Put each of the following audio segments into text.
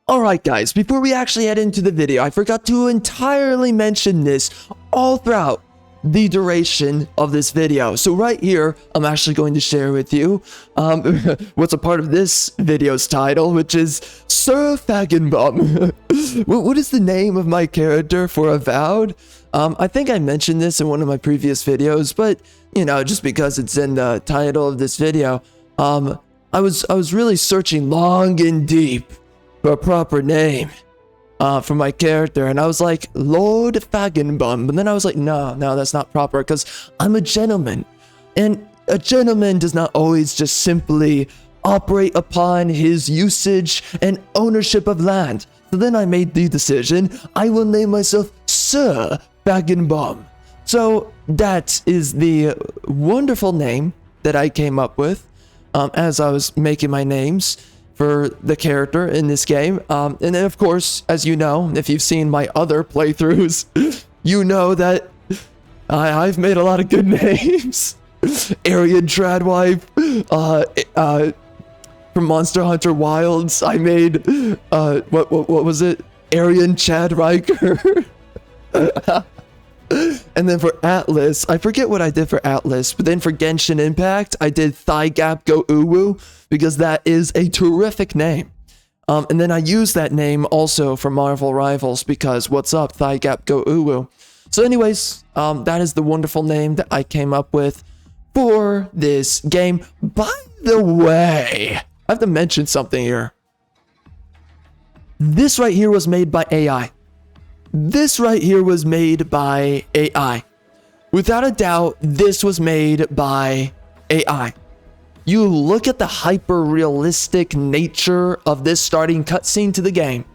Alright guys, before we actually head into the video, I forgot to entirely mention this all throughout the duration of this video. So right here, I'm actually going to share with you what's a part of this video's title, which is Sir Faginbum. What is the name of my character for Avowed? I think I mentioned this in one of my previous videos, but you know, just because it's in the title of this video, I was really searching long and deep for a proper name for my character, and I was like, Lord Faginbum, but then I was like, no, that's not proper, because I'm a gentleman, and a gentleman does not always just simply operate upon his usage and ownership of land. So then I made the decision, I will name myself Sir Faginbum. So that is the wonderful name that I came up with as I was making my names for the character in this game. And then of course, as you know, if you've seen my other playthroughs, you know that I've made a lot of good names. Aryan Tradwife, from Monster Hunter Wilds, I made, what was it? Aryan Chad Riker. And then for Atlas, I forget what I did for Atlas, but then for Genshin Impact, I did Thigh Gap Go Uwu, because that is a terrific name. And then I used that name also for Marvel Rivals, because what's up, Thigh Gap Go Uwu. So anyways, that is the wonderful name that I came up with for this game. By the way, I have to mention something here. This right here was made by AI. This right here was made by AI. Without a doubt, this was made by AI. You look at the hyper-realistic nature of this starting cutscene to the game.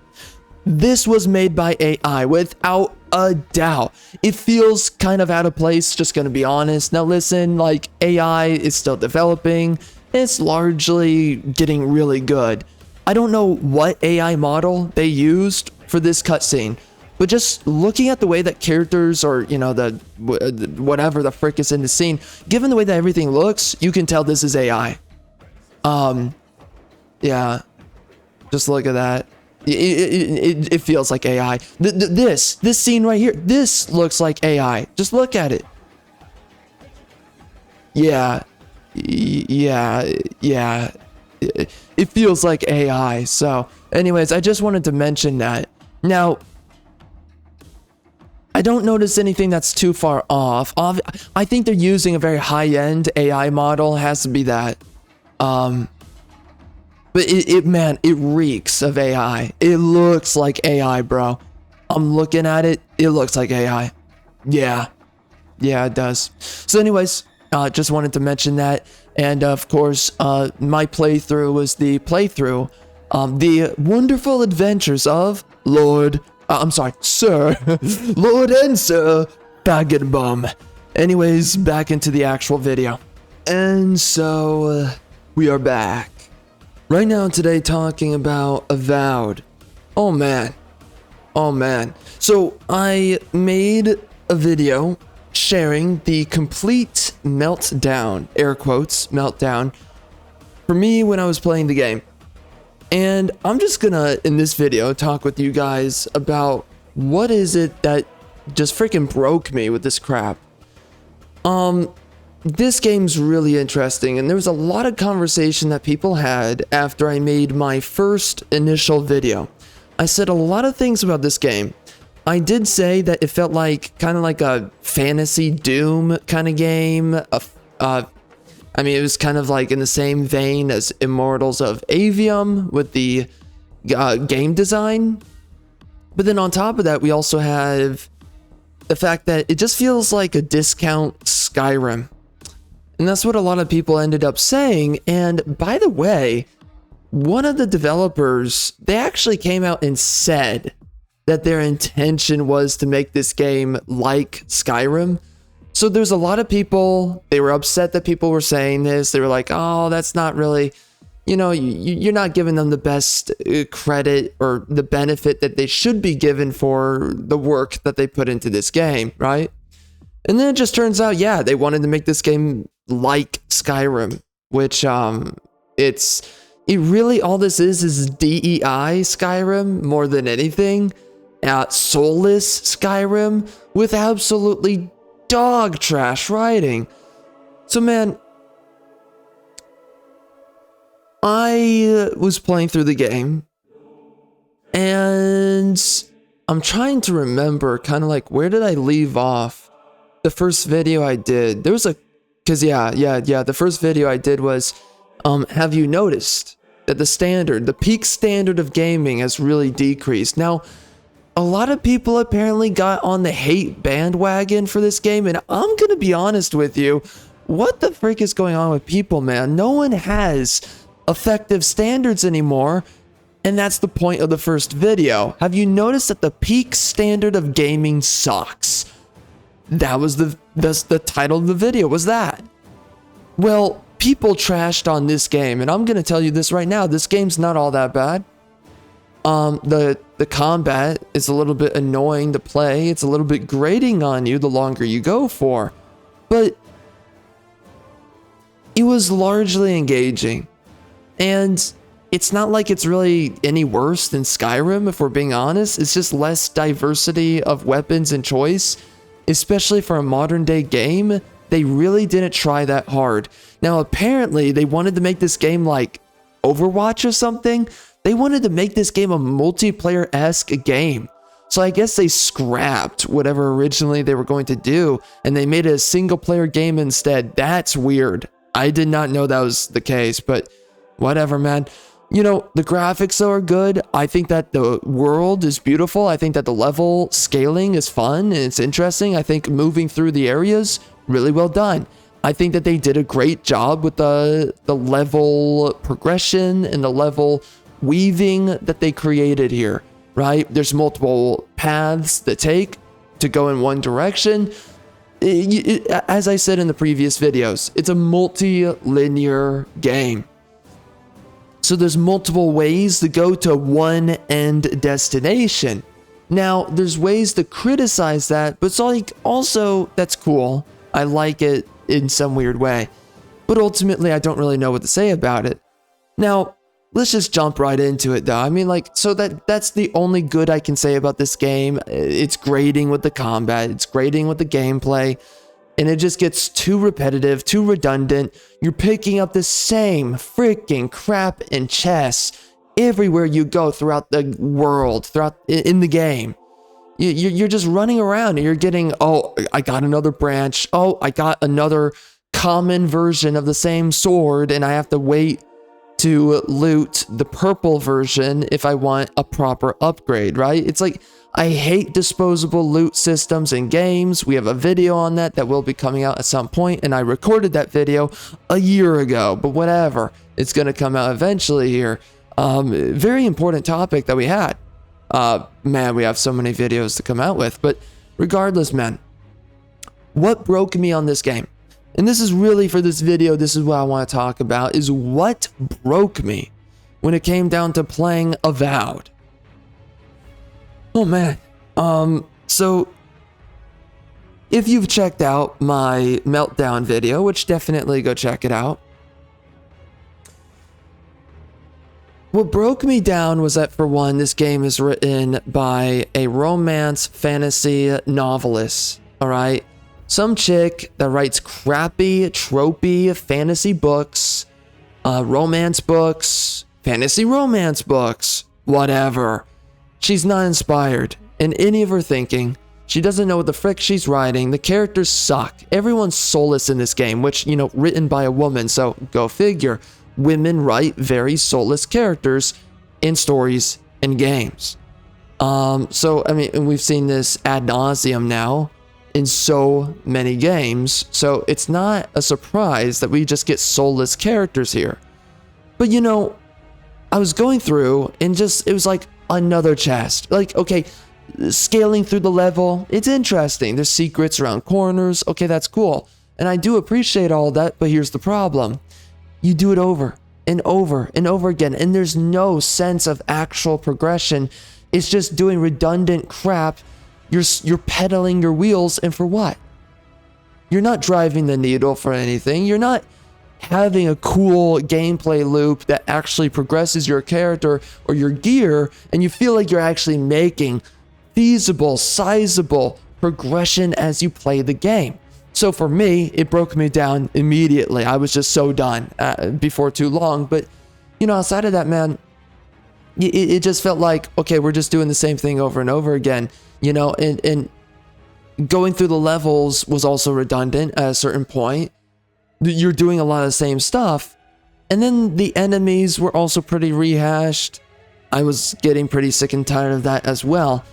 This was made by AI, without a doubt. It feels kind of out of place, just gonna be honest. Now listen, like, AI is still developing. It's largely getting really good. I don't know what AI model they used for this cutscene, but just looking at the way that characters or, you know, the whatever the frick is in the scene, given the way that everything looks, you can tell this is AI. Yeah, just look at that. It feels like AI. This scene right here, this looks like AI. Just look at it. Yeah. It feels like AI. So, anyways, I just wanted to mention that. Now, I don't notice anything that's too far off. I think they're using a very high-end AI model. It has to be that. But man, it reeks of AI. It looks like AI, bro. I'm looking at it. It looks like AI. Yeah, it does. So anyways, just wanted to mention that. And of course, my playthrough was the playthrough, the wonderful adventures of Sir Lord and Sir Faginbum. Anyways, back into the actual video. And so, we are back. Right now today talking about Avowed. Oh man. So, I made a video sharing the complete meltdown, air quotes, meltdown, for me when I was playing the game. And I'm just gonna, in this video, talk with you guys about what is it that just freaking broke me with this crap. This game's really interesting, and there was a lot of conversation that people had after I made my first initial video. I said a lot of things about this game. I did say that it felt like, kind of like a fantasy Doom kind of game. I mean, it was kind of like in the same vein as Immortals of Avium with the game design. But then on top of that, we also have the fact that it just feels like a discount Skyrim. And that's what a lot of people ended up saying. And by the way, one of the developers, they actually came out and said that their intention was to make this game like Skyrim. So there's a lot of people, they were upset that people were saying this. They were like, oh, that's not really, you know, you're not giving them the best credit or the benefit that they should be given for the work that they put into this game, right? And then it just turns out, yeah, they wanted to make this game like Skyrim, which it's It really, all this is DEI Skyrim more than anything. Soulless Skyrim with absolutely dog trash writing. So man, I was playing through the game and I'm trying to remember kind of like, where did I leave off? The first video I did, there was a, cause yeah, the first video I did was, have you noticed that the peak standard of gaming has really decreased? Now, a lot of people apparently got on the hate bandwagon for this game, and I'm gonna be honest with you, what the frick is going on with people, man? No one has effective standards anymore, and that's the point of the first video. Have you noticed that the peak standard of gaming sucks? That was the title of the video, was that. Well, people trashed on this game, and I'm gonna tell you this right now, this game's not all that bad. The combat is a little bit annoying to play. It's a little bit grating on you the longer you go for. But it was largely engaging. And it's not like it's really any worse than Skyrim, if we're being honest. It's just less diversity of weapons and choice. Especially for a modern day game, they really didn't try that hard. Now, apparently, they wanted to make this game like Overwatch or something. They wanted to make this game a multiplayer-esque game. So I guess they scrapped whatever originally they were going to do, and they made it a single-player game instead. That's weird. I did not know that was the case, but whatever, man. You know, the graphics are good. I think that the world is beautiful. I think that the level scaling is fun and it's interesting. I think moving through the areas, really well done. I think that they did a great job with the level progression and the level weaving that they created here, right? There's multiple paths to take to go in one direction. As I said in the previous videos, it's a multi-linear game. So there's multiple ways to go to one end destination. Now, there's ways to criticize that, but it's like, also, that's cool. I like it in some weird way. But ultimately, I don't really know what to say about it. Now, let's just jump right into it, though. I mean, like, so that's the only good I can say about this game. It's grating with the combat. It's grating with the gameplay. And it just gets too repetitive, too redundant. You're picking up the same freaking crap in chess everywhere you go throughout the world, in the game. You're just running around and you're getting, oh, I got another branch. Oh, I got another common version of the same sword, and I have to wait to loot the purple version if I want a proper upgrade, right? It's like, I hate disposable loot systems in games. We have a video on that will be coming out at some point, and I recorded that video a year ago, but whatever. It's going to come out eventually here. Very important topic that we had. Man, we have so many videos to come out with, but regardless, man, what broke me on this game? And this is really for this video, this is what I want to talk about, is what broke me when it came down to playing Avowed. Oh man, so if you've checked out my meltdown video, which definitely go check it out, what broke me down was that, for one, this game is written by a romance fantasy novelist, all right? Some chick that writes crappy, tropey fantasy books, romance books, fantasy romance books, whatever. She's not inspired in any of her thinking. She doesn't know what the frick she's writing. The characters suck. Everyone's soulless in this game, which, you know, written by a woman, so go figure. Women write very soulless characters in stories and games. So, I mean, and we've seen this ad nauseum now in so many games, so it's not a surprise that we just get soulless characters here. But, you know, I was going through and just, it was like another chest. Like, okay, scaling through the level, it's interesting. There's secrets around corners. Okay, that's cool. And I do appreciate all that, but here's the problem. You do it over and over and over again, and there's no sense of actual progression. It's just doing redundant crap. You're pedaling your wheels, and for what? You're not driving the needle for anything. You're not having a cool gameplay loop that actually progresses your character or your gear, and you feel like you're actually making feasible, sizable progression as you play the game. So for me, it broke me down immediately. I was just so done before too long. But, you know, outside of that, man, it just felt like, okay, we're just doing the same thing over and over again, you know, and going through the levels was also redundant at a certain point. You're doing a lot of the same stuff. And then the enemies were also pretty rehashed. I was getting pretty sick and tired of that as well.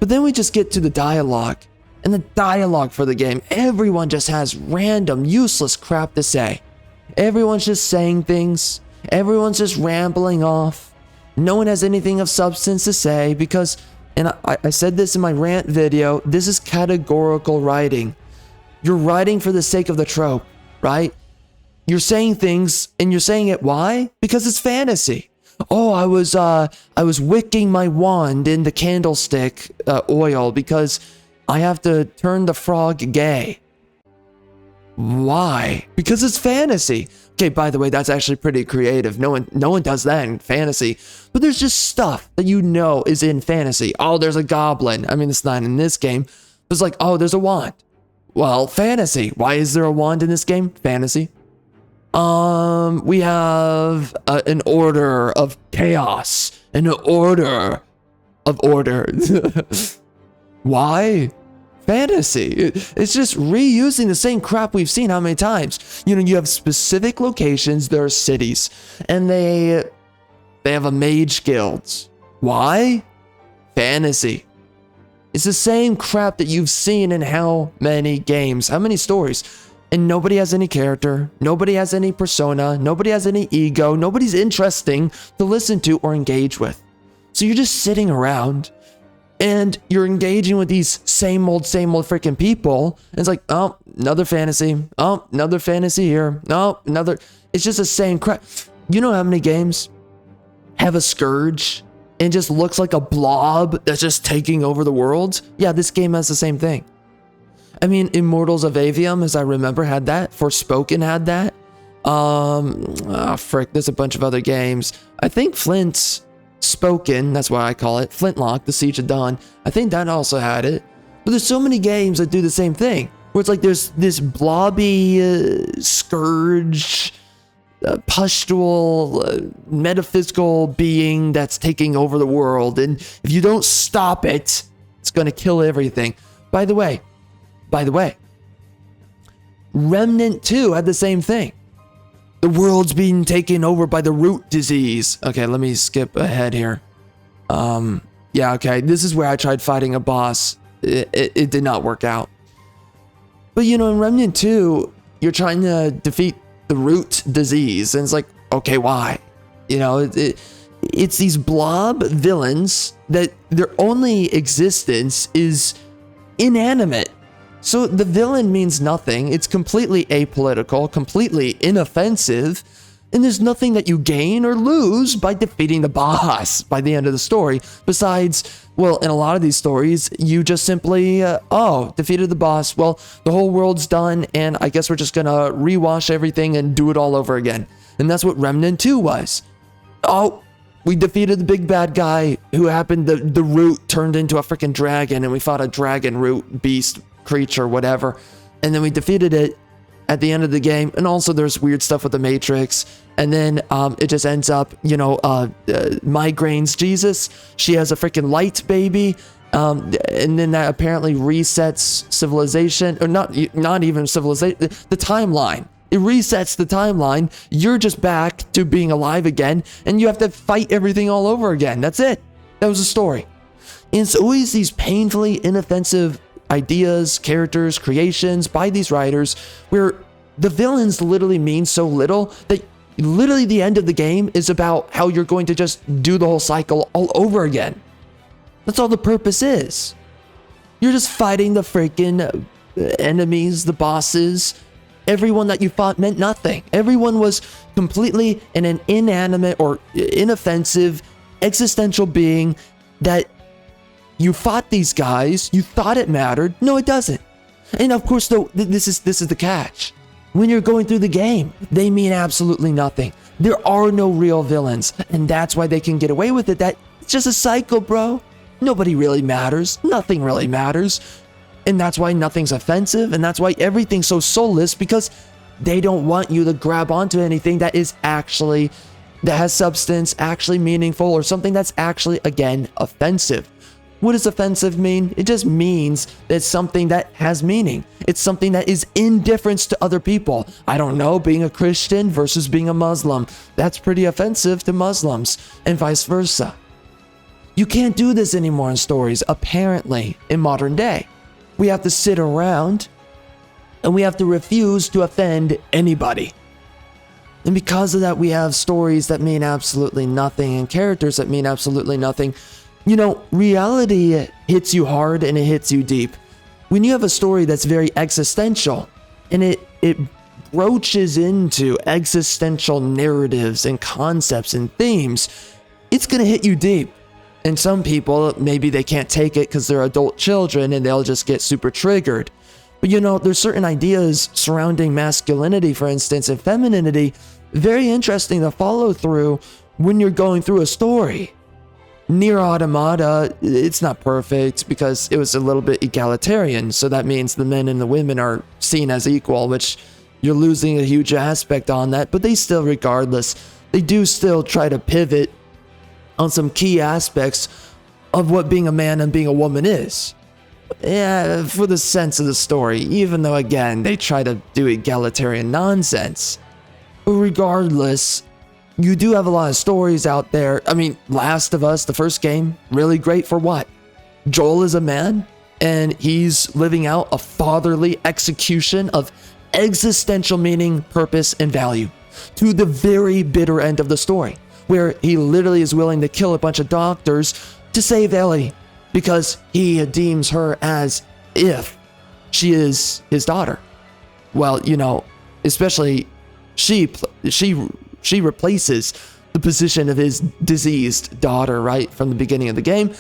But then we just get to the dialogue. And the dialogue for the game, everyone just has random, useless crap to say. Everyone's just saying things. Everyone's just rambling off. No one has anything of substance to say because, and I said this in my rant video, this is categorical writing. You're writing for the sake of the trope, right? You're saying things, and you're saying it why? Because it's fantasy. Oh, I was wicking my wand in the candlestick oil because I have to turn the frog gay. Why? Because it's fantasy. Okay, by the way, that's actually pretty creative. No one does that in fantasy. But there's just stuff that you know is in fantasy. Oh, there's a goblin. I mean, it's not in this game. It's like, oh, there's a wand. Well, fantasy. Why is there a wand in this game? Fantasy. We have an order of chaos. An order of order. Why? Fantasy. It's just reusing the same crap we've seen how many times. You know, you have specific locations, there are cities, and they have a mage guilds. Why? Fantasy. It's the same crap that you've seen in how many games, how many stories, and nobody has any character, nobody has any persona, nobody has any ego, nobody's interesting to listen to or engage with. So you're just sitting around and you're engaging with these same old freaking people. And it's like, oh, another fantasy. Oh, another fantasy here. Oh, another. It's just the same crap. You know how many games have a scourge and just looks like a blob that's just taking over the world? Yeah, this game has the same thing. I mean, Immortals of Avium, as I remember, had that. Forspoken had that. Frick, there's a bunch of other games. I think Flint's Spoken, that's what I call it, Flintlock, The Siege of Dawn, I think that also had it. But there's so many games that do the same thing, where it's like there's this blobby scourge, pustule, metaphysical being that's taking over the world, and if you don't stop it, it's gonna kill everything. By the way, Remnant 2 had the same thing. The world's being taken over by the root disease. Okay, let me skip ahead here. Yeah, okay, this is where I tried fighting a boss. It did not work out. But you know, in Remnant 2, you're trying to defeat the root disease, and it's like, okay, why? You know, it's these blob villains that their only existence is inanimate. So the villain means nothing. It's completely apolitical, completely inoffensive, and there's nothing that you gain or lose by defeating the boss by the end of the story. Besides, well, in a lot of these stories, you just simply, defeated the boss. Well, the whole world's done, and I guess we're just gonna rewash everything and do it all over again. And that's what Remnant 2 was. Oh, we defeated the big bad guy who happened, the root turned into a freaking dragon, and we fought a dragon root beast creature, whatever, and then we defeated it at the end of the game. And also there's weird stuff with the Matrix, and then it just ends up, you know, Migraine's Jesus, she has a freaking light baby, and then that apparently resets civilization, or not even civilization, the timeline. It resets the timeline. You're just back to being alive again, and you have to fight everything all over again. That's it. That was the story. And it's always these painfully inoffensive ideas, characters, creations by these writers where the villains literally mean so little that literally the end of the game is about how you're going to just do the whole cycle all over again. That's all the purpose is. You're just fighting the freaking enemies, the bosses. Everyone that you fought meant nothing. Everyone was completely in an inanimate or inoffensive existential being that you fought these guys, you thought it mattered. No, it doesn't. And of course, though, this is the catch. When you're going through the game, they mean absolutely nothing. There are no real villains, and that's why they can get away with it. That it's just a cycle, bro. Nobody really matters. Nothing really matters. And that's why nothing's offensive, and that's why everything's so soulless, because they don't want you to grab onto anything that has substance, actually meaningful, or something that's actually, again, offensive. What does offensive mean? It just means that it's something that has meaning. It's something that is indifference to other people. I don't know, being a Christian versus being a Muslim. That's pretty offensive to Muslims, and vice versa. You can't do this anymore in stories, apparently, in modern day. We have to sit around, and we have to refuse to offend anybody. And because of that, we have stories that mean absolutely nothing and characters that mean absolutely nothing. You know, reality hits you hard and it hits you deep. When you have a story that's very existential and it broaches into existential narratives and concepts and themes, it's going to hit you deep. And some people, maybe they can't take it because they're adult children and they'll just get super triggered. But you know, there's certain ideas surrounding masculinity, for instance, and femininity, very interesting to follow through when you're going through a story. Nier Automata, it's not perfect because it was a little bit egalitarian, so that means the men and the women are seen as equal, which you're losing a huge aspect on that, but they still, regardless, they do still try to pivot on some key aspects of what being a man and being a woman is. Yeah, for the sense of the story, even though, again, they try to do egalitarian nonsense. But regardless, you do have a lot of stories out there. I mean, Last of Us, the first game, really great for what? Joel is a man, and he's living out a fatherly execution of existential meaning, purpose, and value to the very bitter end of the story, where he literally is willing to kill a bunch of doctors to save Ellie, because he deems her as if she is his daughter. Well, you know, especially she replaces the position of his diseased daughter, right, from the beginning of the game.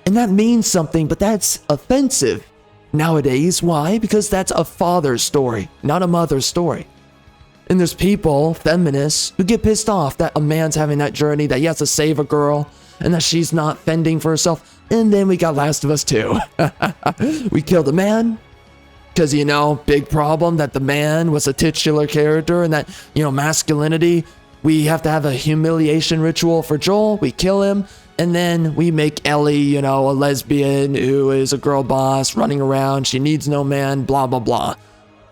And that means something, but that's offensive nowadays. Why? Because that's a father's story, not a mother's story. And there's people, feminists, who get pissed off that a man's having that journey, that he has to save a girl, and that she's not fending for herself. And then we got Last of Us 2. We killed a man, because, you know, big problem that the man was a titular character, and that, you know, masculinity, we have to have a humiliation ritual for Joel. We kill him, and then we make Ellie, you know, a lesbian who is a girl boss running around. She needs no man, blah, blah, blah.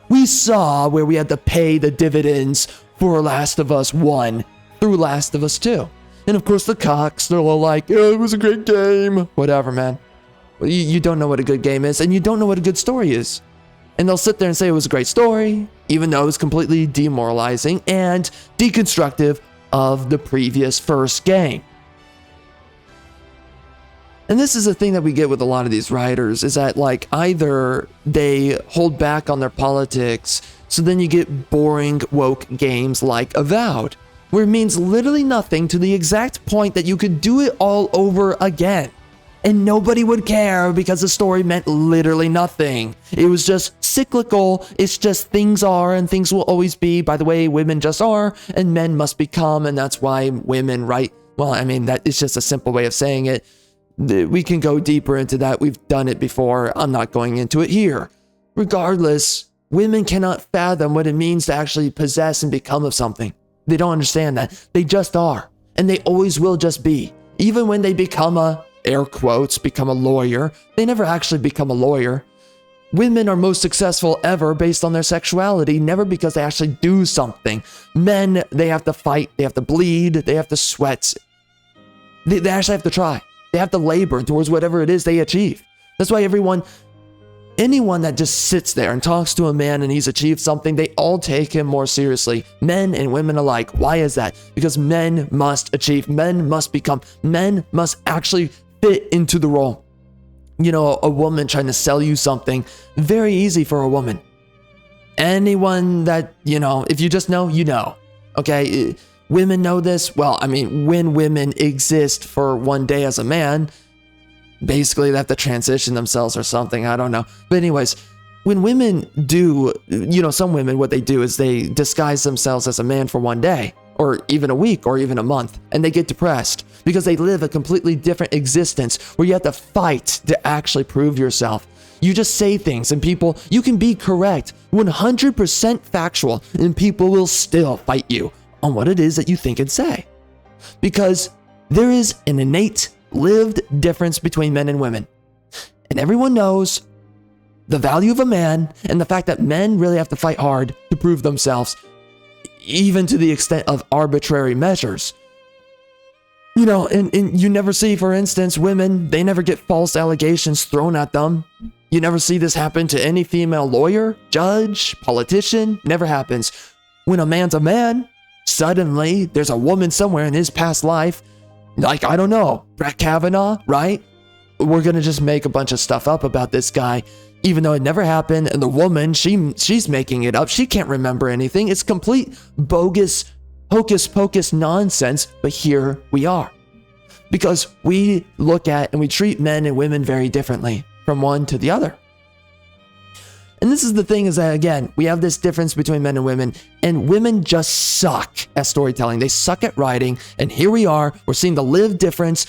We saw where we had to pay the dividends for Last of Us 1 through Last of Us 2. And of course the cocks, they're all like, oh, it was a great game. Whatever, man. You don't know what a good game is, and you don't know what a good story is. And they'll sit there and say it was a great story, even though it was completely demoralizing and deconstructive of the previous first game. And this is the thing that we get with a lot of these writers, is that, like, either they hold back on their politics, so then you get boring woke games like Avowed, where it means literally nothing to the exact point that you could do it all over again. And nobody would care because the story meant literally nothing. It was just cyclical. It's just things are and things will always be. By the way, women just are and men must become, and that's why women, right? Well, I mean, that is just a simple way of saying it. We can go deeper into that. We've done it before. I'm not going into it here. Regardless, women cannot fathom what it means to actually possess and become of something. They don't understand that. They just are. And they always will just be. Even when they become air quotes, become a lawyer, they never actually become a lawyer. Women are most successful ever based on their sexuality, never because they actually do something. Men, they have to fight, they have to bleed, they have to sweat. They actually have to try. They have to labor towards whatever it is they achieve. That's why anyone that just sits there and talks to a man and he's achieved something, they all take him more seriously. Men and women alike. Why is that? Because men must achieve, men must become, men must actually fit into the role. You know, a woman trying to sell you something, very easy for a woman. Anyone that, you know, if you just know, you know. Okay, women know this. Well, I mean, when women exist for one day as a man, basically they have to transition themselves or something, I don't know. But anyways, when women do, some women, what they do is they disguise themselves as a man for one day, or even a week, or even a month, and they get depressed because they live a completely different existence where you have to fight to actually prove yourself. You just say things and you can be correct, 100% factual, and people will still fight you on what it is that you think and say. Because there is an innate, lived difference between men and women. And everyone knows the value of a man and the fact that men really have to fight hard to prove themselves, even to the extent of arbitrary measures. And you never see, for instance, women, they never get false allegations thrown at them. You never see this happen to any female lawyer, judge, politician. Never happens. When a man's a man, suddenly there's a woman somewhere in his past life, like, I don't know, Brett Kavanaugh, right? We're going to just make a bunch of stuff up about this guy, even though it never happened. And the woman, she's making it up. She can't remember anything. It's complete bogus, hocus pocus nonsense. But here we are. Because we look at and we treat men and women very differently from one to the other. And this is the thing, is that, again, we have this difference between men and women just suck at storytelling. They suck at writing. And here we are. We're seeing the lived difference.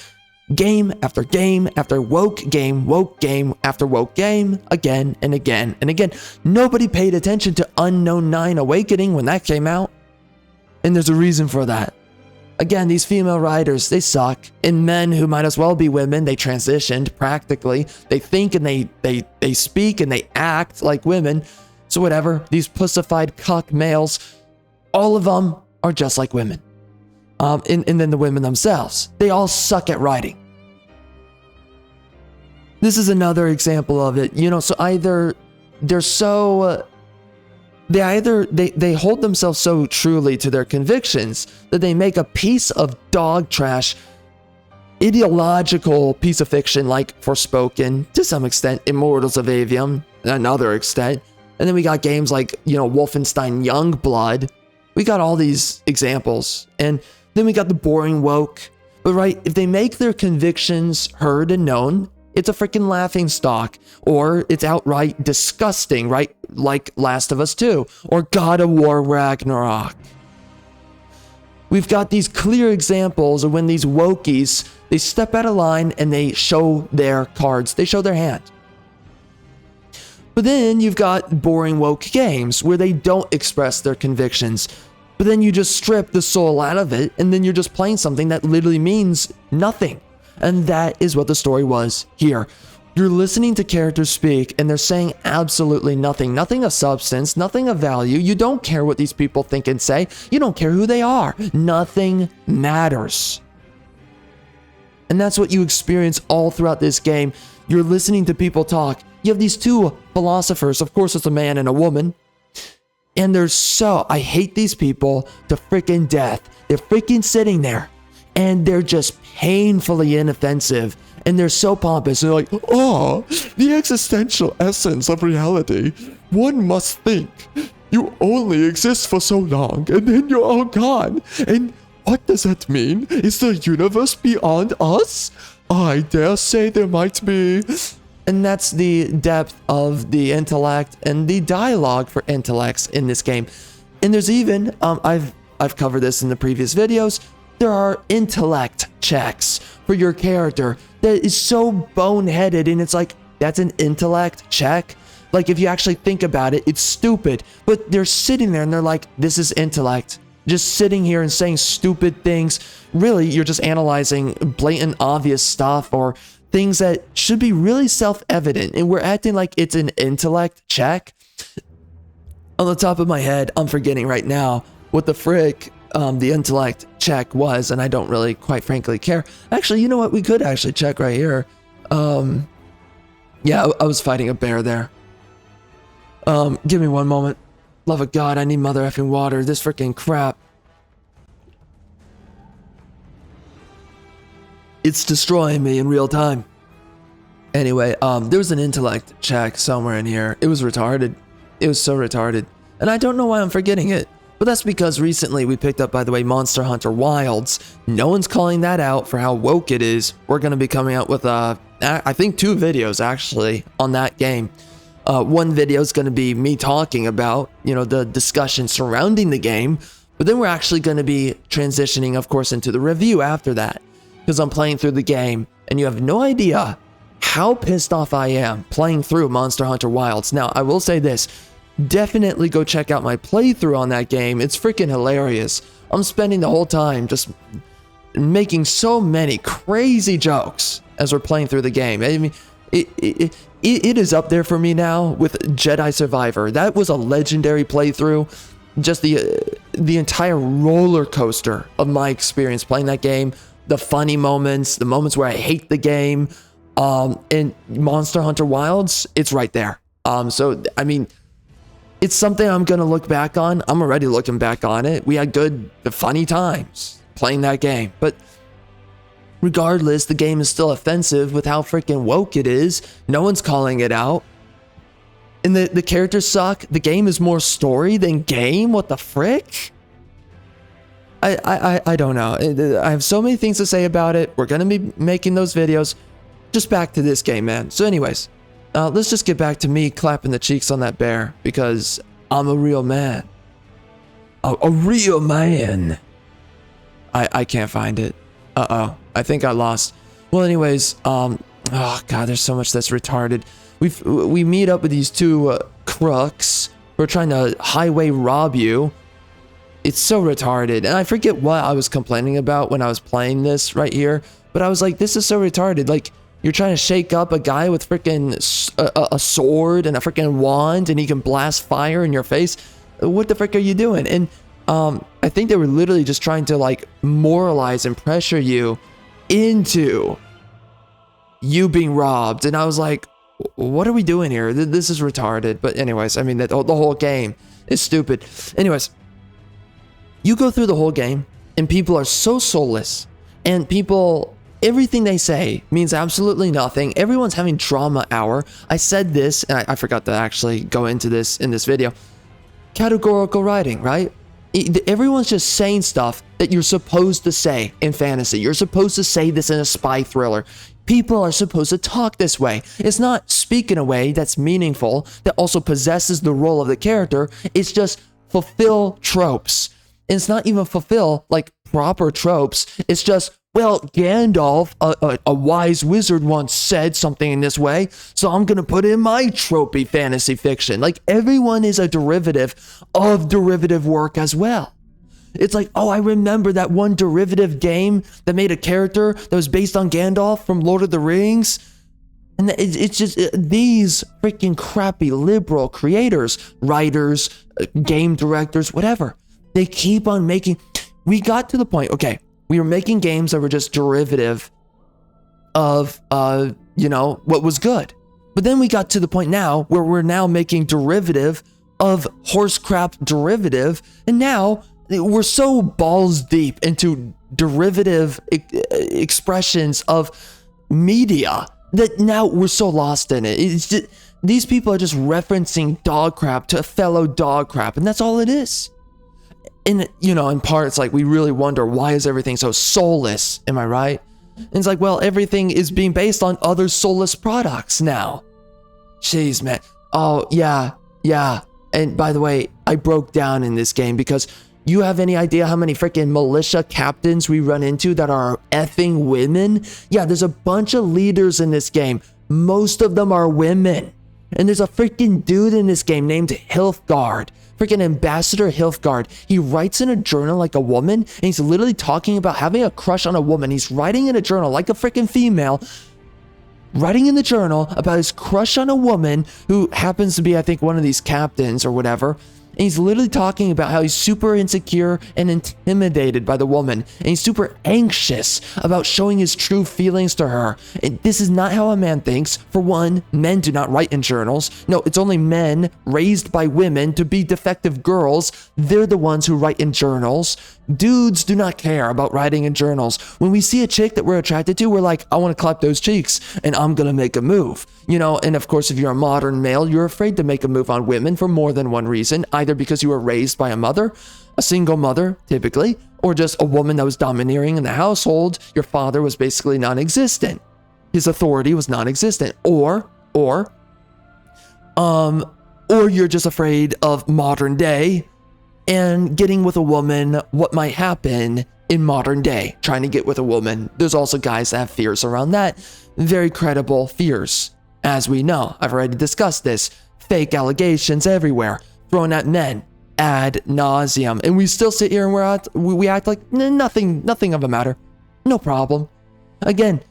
Game after game after woke game after woke game, again and again and again. Nobody paid attention to Unknown 9 Awakening when that came out. And there's a reason for that. Again, these female writers, they suck. And men who might as well be women, they transitioned practically. They think and they speak and they act like women. So whatever, these pussified cuck males, all of them are just like women. And then the women themselves, they all suck at writing. This is another example of it. So either they're so... They hold themselves so truly to their convictions that they make a piece of dog trash, ideological piece of fiction like Forspoken, to some extent, Immortals of Avium, another extent. And then we got games like, Wolfenstein Youngblood. We got all these examples. And then we got the boring woke. But right, if they make their convictions heard and known, it's a freaking laughing stock, or it's outright disgusting, right? Like Last of Us 2, or God of War Ragnarok. We've got these clear examples of when these wokies, they step out of line and they show their cards, they show their hand. But then you've got boring woke games where they don't express their convictions, but then you just strip the soul out of it, and then you're just playing something that literally means nothing. And that is what the story was here. You're listening to characters speak, and they're saying absolutely nothing. Nothing of substance, nothing of value. You don't care what these people think and say. You don't care who they are. Nothing matters. And that's what you experience all throughout this game. You're listening to people talk. You have these two philosophers. Of course, it's a man and a woman. And I hate these people to freaking death. They're freaking sitting there. And they're just painfully inoffensive. And they're so pompous. They're like, the existential essence of reality. One must think. You only exist for so long, and then you're all gone. And what does that mean? Is the universe beyond us? I dare say there might be. And that's the depth of the intellect and the dialogue for intellects in this game. And there's even, I've covered this in the previous videos, there are intellect checks for your character that is so boneheaded, and it's like, that's an intellect check? Like, if you actually think about it, it's stupid. But they're sitting there and they're like, this is intellect. Just sitting here and saying stupid things. Really, you're just analyzing blatant, obvious stuff or things that should be really self-evident, and we're acting like it's an intellect check. On the top of my head, I'm forgetting right now what the frick the intellect check was, and I don't really, quite frankly, care. Actually, you know what? We could actually check right here. Yeah, I was fighting a bear there. Give me one moment. Love of God, I need mother effing water. This freaking crap. It's destroying me in real time. Anyway, there was an intellect check somewhere in here. It was retarded. It was so retarded. And I don't know why I'm forgetting it. But that's because recently we picked up, by the way, Monster Hunter Wilds. No one's calling that out for how woke it is. We're going to be coming out with, I think 2 videos, actually, on that game. One video is going to be me talking about, the discussion surrounding the game, but then we're actually going to be transitioning, of course, into the review after that, because I'm playing through the game, and you have no idea how pissed off I am playing through Monster Hunter Wilds. Now, I will say this, definitely go check out my playthrough on that game. It's freaking hilarious. I'm spending the whole time just making so many crazy jokes as we're playing through the game. I mean, it is up there for me now with Jedi Survivor. That was a legendary playthrough. Just the entire roller coaster of my experience playing that game, the funny moments, the moments where I hate the game, and Monster Hunter Wilds, it's right there. So I mean, it's something I'm gonna look back on. I'm already looking back on it. We had funny times playing that game, but regardless, the game is still offensive with how freaking woke it is. No one's calling it out. And the characters suck. The game is more story than game. What the frick? I don't know. I have so many things to say about it. We're going to be making those videos. Just back to this game, man. So anyways, let's just get back to me clapping the cheeks on that bear, because I'm a real man. A real man. I can't find it. Uh-oh. I think I lost. Well, anyways, oh god, there's so much that's retarded. We meet up with these two crooks who are trying to highway rob you. It's so retarded, and I forget what I was complaining about when I was playing this right here, but I was like, this is so retarded. Like, you're trying to shake up a guy with freaking a sword and a freaking wand, and he can blast fire in your face. What the frick are you doing? And I think they were literally just trying to like moralize and pressure you into you being robbed, and I was like, what are we doing here? This is retarded. But anyways, I mean, the whole game is stupid. Anyways, you go through the whole game and people are so soulless, and everything they say means absolutely nothing. Everyone's having drama hour. I said this, and I forgot to actually go into this in this video. Categorical writing, right? Everyone's just saying stuff that you're supposed to say in fantasy. You're supposed to say this in a spy thriller. People are supposed to talk this way. It's not speak in a way that's meaningful, that also possesses the role of the character. It's just fulfill tropes. And it's not even fulfill like proper tropes. It's just, well, Gandalf, a wise wizard, once said something in this way, so I'm gonna put in my tropey fantasy fiction. Like, everyone is a derivative of derivative work as well. It's like, oh, I remember that one derivative game that made a character that was based on Gandalf from Lord of the Rings. And it's just these freaking crappy liberal creators, writers, game directors, whatever. They keep on making... We got to the point, okay, we were making games that were just derivative of, what was good. But then we got to the point now where we're now making derivative of horse crap derivative. And now we're so balls deep into derivative expressions of media that now we're so lost in it. It's just, these people are just referencing dog crap to a fellow dog crap, and that's all it is. And, in part, it's like we really wonder, why is everything so soulless? Am I right? And it's like, well, everything is being based on other soulless products now. Jeez, man. Oh, yeah. And by the way, I broke down in this game because you have any idea how many freaking militia captains we run into that are effing women? Yeah, there's a bunch of leaders in this game. Most of them are women. And there's a freaking dude in this game named Hilfgard. Freaking Ambassador Hilfgard. He writes in a journal like a woman, and he's literally talking about having a crush on a woman. He's writing in a journal like a freaking female, writing in the journal about his crush on a woman who happens to be, I think, one of these captains or whatever. And he's literally talking about how he's super insecure and intimidated by the woman. And he's super anxious about showing his true feelings to her. And this is not how a man thinks. For one, men do not write in journals. No, it's only men raised by women to be defective girls. They're the ones who write in journals. Dudes do not care about writing in journals. When we see a chick that we're attracted to, we're like, I want to clap those cheeks and I'm going to make a move. And of course, if you're a modern male, you're afraid to make a move on women for more than one reason. Either because you were raised by a mother, a single mother, typically, or just a woman that was domineering in the household. Your father was basically non-existent. His authority was non-existent. Or Or you're just afraid of modern day and getting with a woman, what might happen in modern day, trying to get with a woman. There's also guys that have fears around that. Very credible fears, as we know. I've already discussed this. Fake allegations everywhere, thrown at men ad nauseum. And we still sit here and we act like nothing of a matter. No problem. Again,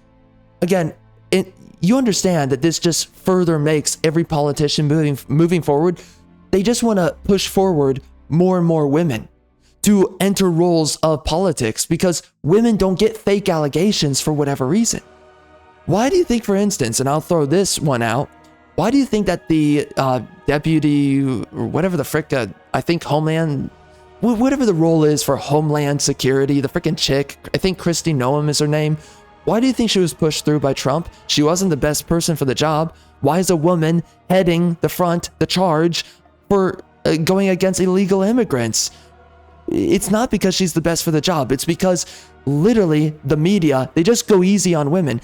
you understand that this just further makes every politician moving forward. They just want to push forward more and more women to enter roles of politics because women don't get fake allegations for whatever reason. Why do you think, for instance, and I'll throw this one out, why do you think that the deputy, or whatever the frick, I think Homeland, whatever the role is for Homeland Security, the frickin' chick, I think Kristi Noem is her name, why do you think she was pushed through by Trump? She wasn't the best person for the job. Why is a woman heading the charge for going against illegal immigrants? It's not because she's the best for the job. It's because literally the media, they just go easy on women.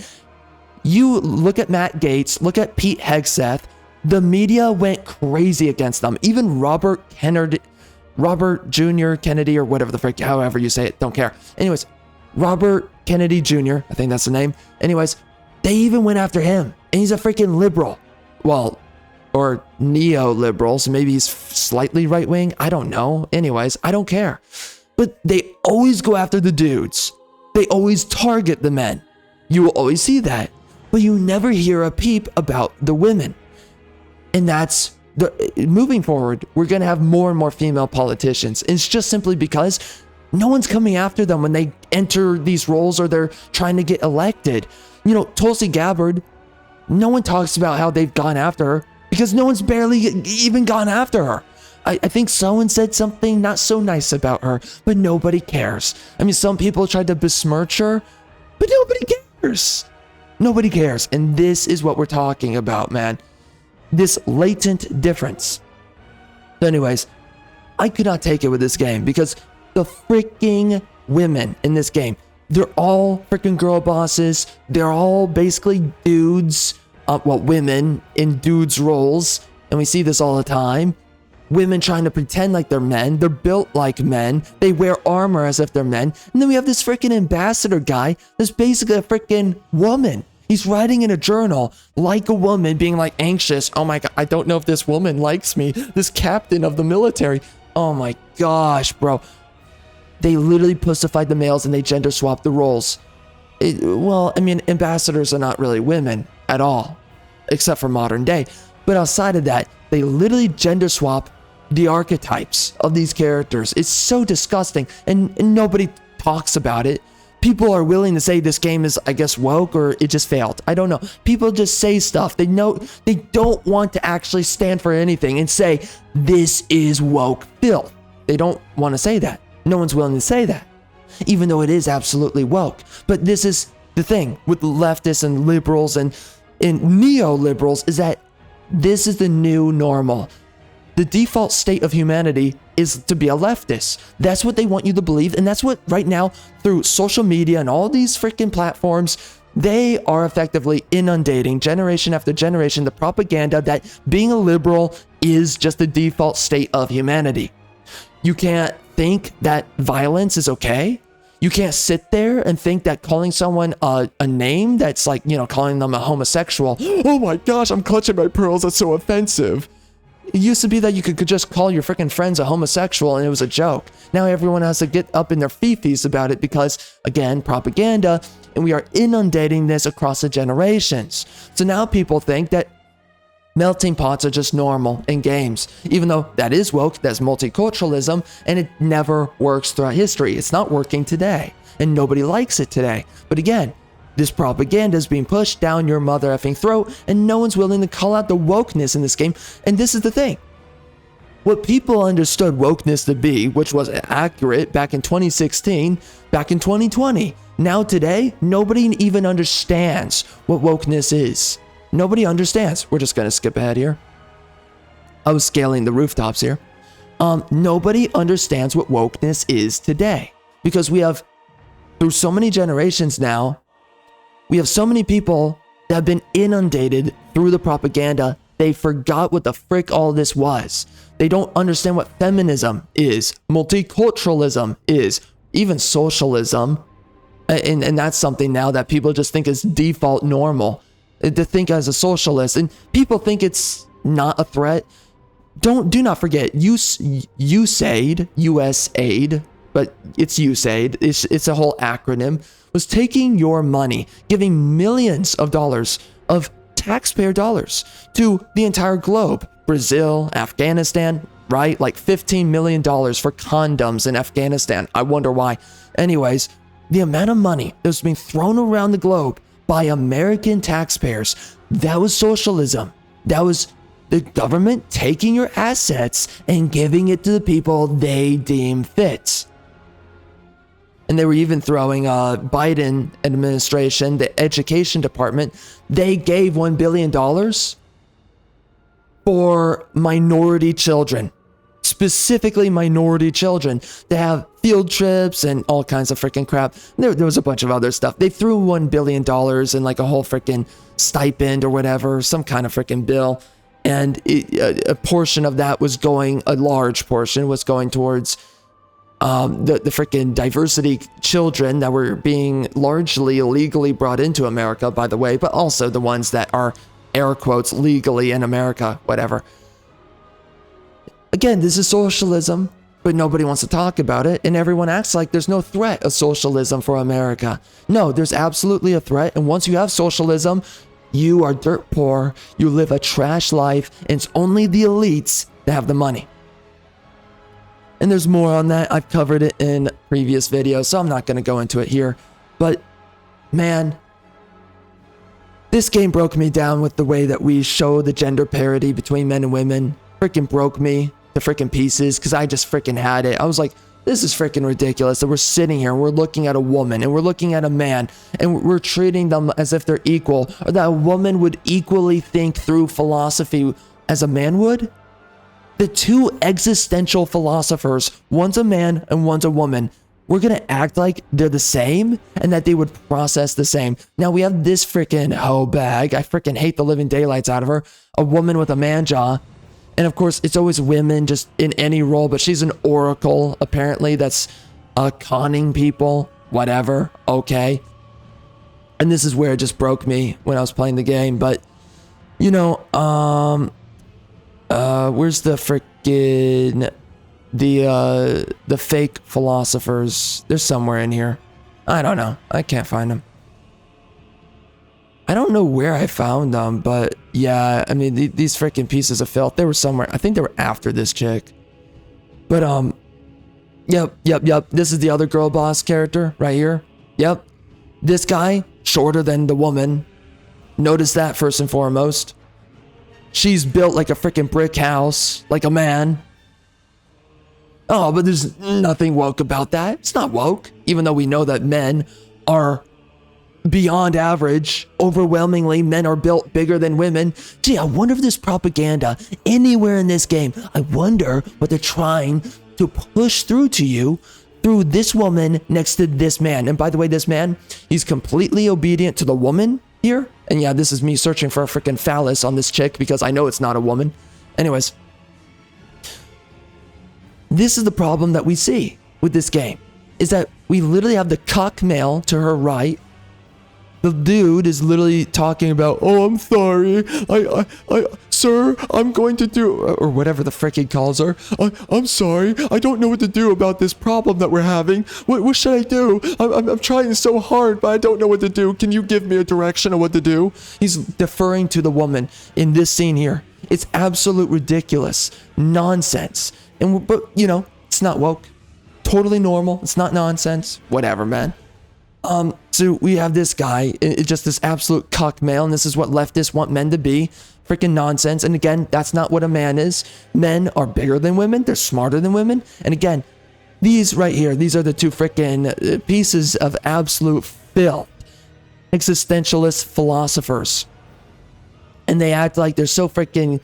You look at Matt Gaetz, look at Pete Hegseth, the media went crazy against them. Even Robert Jr. Kennedy, or whatever the frick, however you say it, don't care. Anyways, Robert Kennedy Jr., I think that's the name. Anyways, they even went after him, and he's a freaking liberal. Well, or neoliberal, so maybe he's slightly right-wing, I don't know. Anyways, I don't care. But they always go after the dudes. They always target the men. You will always see that. But you never hear a peep about the women. And that's, moving forward, we're going to have more and more female politicians. It's just simply because no one's coming after them when they enter these roles or they're trying to get elected. You know, Tulsi Gabbard, no one talks about how they've gone after her because no one's barely even gone after her. I think someone said something not so nice about her, but nobody cares. I mean, some people tried to besmirch her, but nobody cares. Nobody cares. And this is what we're talking about, man. This latent difference. So anyways, I could not take it with this game because the freaking women in this game, they're all freaking girl bosses. They're all basically dudes, women in dudes roles. And we see this all the time. Women trying to pretend like they're men. They're built like men. They wear armor as if they're men. And then we have this freaking ambassador guy that's basically a freaking woman. He's writing in a journal like a woman, being like anxious. Oh my God, I don't know if this woman likes me. This captain of the military. Oh my gosh, bro. They literally pussified the males and they gender swapped the roles. Well, I mean, ambassadors are not really women at all, except for modern day. But outside of that, they literally gender swap the archetypes of these characters. It's so disgusting, and nobody talks about it. People are willing to say this game is, I guess, woke, or it just failed. I don't know. People just say stuff. They don't want to actually stand for anything and say, this is woke filth. They don't want to say that. No one's willing to say that, even though it is absolutely woke. But this is the thing with leftists and liberals and neoliberals, is that this is the new normal. The default state of humanity is to be a leftist. That's what they want you to believe. And that's what right now, through social media and all these freaking platforms, they are effectively inundating generation after generation the propaganda that being a liberal is just the default state of humanity. You can't think that violence is okay. You can't sit there and think that calling someone a name that's like, you know, calling them a homosexual. Oh my gosh, I'm clutching my pearls. That's so offensive. It used to be that you could just call your freaking friends a homosexual and it was a joke. Now everyone has to get up in their fifis about it because, again, propaganda, and we are inundating this across the generations. So now people think that melting pots are just normal in games, even though that is woke, that's multiculturalism, and it never works throughout history. It's not working today, and nobody likes it today. But again, this propaganda is being pushed down your mother effing throat, and no one's willing to call out the wokeness in this game. And this is the thing. What people understood wokeness to be, which was accurate back in 2016, back in 2020, now today, nobody even understands what wokeness is. Nobody understands. We're just going to skip ahead here. I was scaling the rooftops here. Nobody understands what wokeness is today, because we have, through so many generations now, we have so many people that have been inundated through the propaganda. they forgot what the frick all this was. They don't understand what feminism is, multiculturalism is, even socialism. And that's something now that people just think is default normal, to think as a socialist. And people think it's not a threat. Do not forget, USAID, but it's USAID, it's a whole acronym, was taking your money, giving millions of dollars of taxpayer dollars to the entire globe. Brazil, Afghanistan, right? Like $15 million for condoms in Afghanistan. I wonder why. Anyways, the amount of money that was being thrown around the globe by American taxpayers, that was socialism. That was the government taking your assets and giving it to the people they deem fit. And they were even throwing Biden administration, the education department, they gave $1 billion for minority children, specifically minority children, to have field trips and all kinds of freaking crap. There was a bunch of other stuff. They threw $1 billion in like a whole freaking stipend or whatever, some kind of freaking bill. And a portion of that was going, a large portion was going towards the freaking diversity children that were being largely illegally brought into America, by the way, but also the ones that are, air quotes, legally in America, whatever. Again, this is socialism, but nobody wants to talk about it, and everyone acts like there's no threat of socialism for America. No, there's absolutely a threat, and once you have socialism, you are dirt poor, you live a trash life, and it's only the elites that have the money. And there's more on that. I've covered it in previous videos, so I'm not going to go into it here. But, man, this game broke me down with the way that we show the gender parity between men and women. Freaking broke me to freaking pieces, because I just freaking had it. I was like, this is freaking ridiculous that we're sitting here and we're looking at a woman and we're looking at a man and we're treating them as if they're equal, or that a woman would equally think through philosophy as a man would. The two existential philosophers, one's a man and one's a woman, we're gonna act like they're the same and that they would process the same. Now we have this freaking hoe bag, I freaking hate the living daylights out of her, a woman with a man jaw. And of course, it's always women just in any role, but she's an oracle, apparently, that's conning people, whatever, okay. And this is where it just broke me when I was playing the game, but, you know, where's the freaking, the fake philosophers? They're somewhere in here. I don't know, I can't find them. I don't know where I found them, but yeah, I mean, these freaking pieces of filth, they were somewhere. I think they were after this chick. But, yep. This is the other girl boss character right here. Yep. This guy, shorter than the woman. Notice that first and foremost. She's built like a freaking brick house, like a man. Oh, but there's nothing woke about that. It's not woke, even though we know that men are beyond average. Overwhelmingly, men are built bigger than women. Gee, I wonder if there's propaganda anywhere in this game. I wonder what they're trying to push through to you through this woman next to this man. And by the way, this man, he's completely obedient to the woman here. And yeah, this is me searching for a freaking phallus on this chick because I know it's not a woman. Anyways, this is the problem that we see with this game, is that we literally have the cuck male to her right. The dude is literally talking about, oh, I'm sorry, sir, I'm going to do, or whatever the frick he calls her. I'm sorry, I don't know what to do about this problem that we're having. What should I do? I'm trying so hard, but I don't know what to do. Can you give me a direction on what to do? He's deferring to the woman in this scene here. It's absolute ridiculous nonsense. But, you know, it's not woke. Totally normal. It's not nonsense. Whatever, man. So we have this guy, just this absolute cuck male, and this is what leftists want men to be. Freaking nonsense. And again, that's not what a man is. Men are bigger than women. They're smarter than women. And again, these right here, these are the two freaking pieces of absolute filth. Existentialist philosophers. And they act like they're so freaking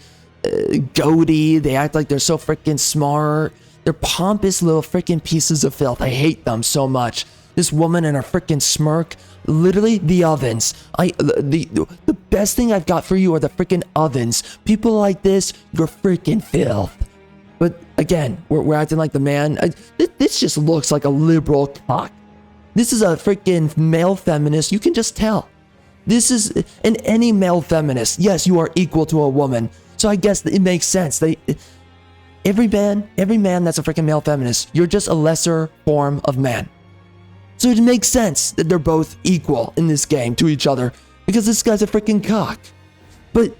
goaty. They act like they're so freaking smart. They're pompous little freaking pieces of filth. I hate them so much. This woman and her freaking smirk. Literally, the ovens. The best thing I've got for you are the freaking ovens. People like this, you're freaking filth. But again, we're acting like the man. This just looks like a liberal cock. This is a freaking male feminist. You can just tell. This is, and any male feminist, yes, you are equal to a woman. So I guess it makes sense. Every man that's a freaking male feminist, you're just a lesser form of man. So it makes sense that they're both equal in this game to each other because this guy's a freaking cock. But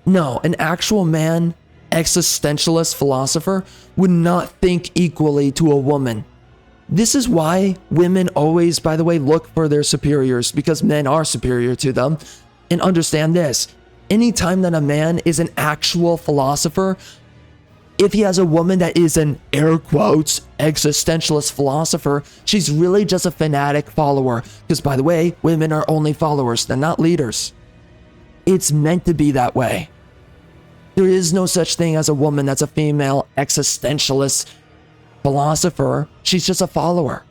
no, an actual man, existentialist philosopher would not think equally to a woman. This is why women always, by the way, look for their superiors, because men are superior to them. And understand this, anytime that a man is an actual philosopher, if he has a woman that is an air quotes existentialist philosopher, she's really just a fanatic follower. Because by the way, women are only followers, they're not leaders. It's meant to be that way. There is no such thing as a woman that's a female existentialist philosopher. She's just a follower.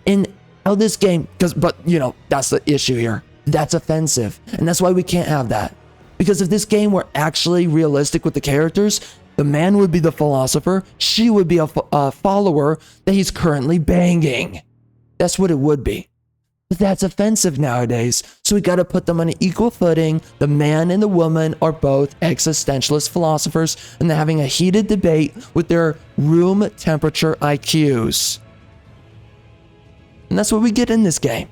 In how this game, but you know, that's the issue here. That's offensive. And that's why we can't have that. Because if this game were actually realistic with the characters, the man would be the philosopher, she would be a follower that he's currently banging. That's what it would be. But that's offensive nowadays, so we gotta put them on an equal footing. The man and the woman are both existentialist philosophers, and they're having a heated debate with their room temperature IQs. And that's what we get in this game.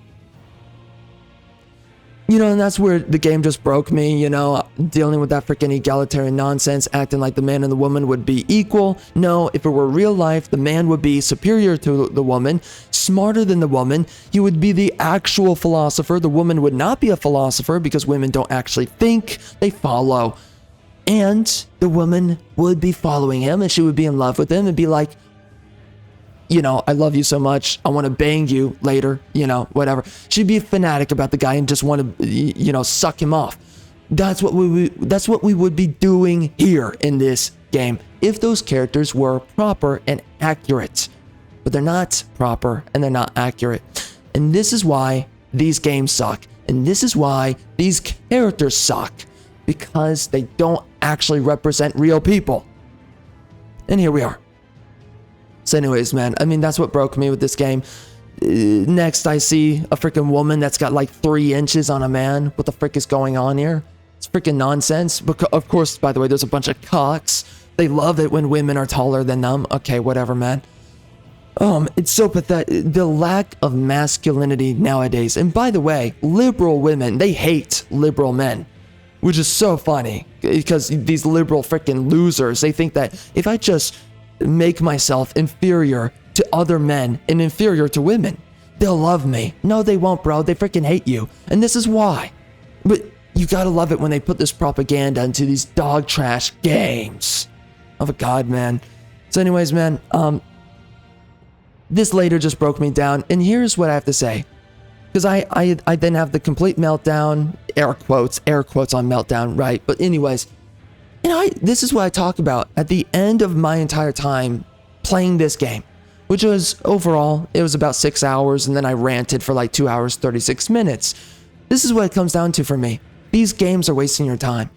You know, and that's where the game just broke me, you know, dealing with that freaking egalitarian nonsense, acting like the man and the woman would be equal. No, if it were real life, the man would be superior to the woman, smarter than the woman. He would be the actual philosopher. The woman would not be a philosopher because women don't actually think, they follow. And the woman would be following him and she would be in love with him and be like, you know, I love you so much, I want to bang you later, you know, whatever. She'd be a fanatic about the guy and just want to, you know, suck him off. That's what we would be doing here in this game if those characters were proper and accurate. But they're not proper and they're not accurate. And this is why these games suck. And this is why these characters suck. Because they don't actually represent real people. And here we are. So anyways, man, I mean, that's what broke me with this game. Next, I see a freaking woman that's got like 3 inches on a man. What the frick is going on here? It's freaking nonsense. But of course, by the way, there's a bunch of cocks. They love it when women are taller than them. Okay, whatever, man. It's so pathetic. The lack of masculinity nowadays. And by the way, liberal women, they hate liberal men. Which is so funny. Because these liberal freaking losers, they think that if I just make myself inferior to other men and inferior to women, they'll love me. No, they won't, bro. They freaking hate you. And this is why. But you gotta love it when they put this propaganda into these dog trash games. Oh my god, man. So anyways, man, this later just broke me down. And here's what I have to say. Because I then have the complete meltdown, air quotes on meltdown, right? But anyways, you know, this is what I talk about at the end of my entire time playing this game, which was overall, it was about 6 hours, and then I ranted for like 2 hours, 36 minutes. This is what it comes down to for me. These games are wasting your time.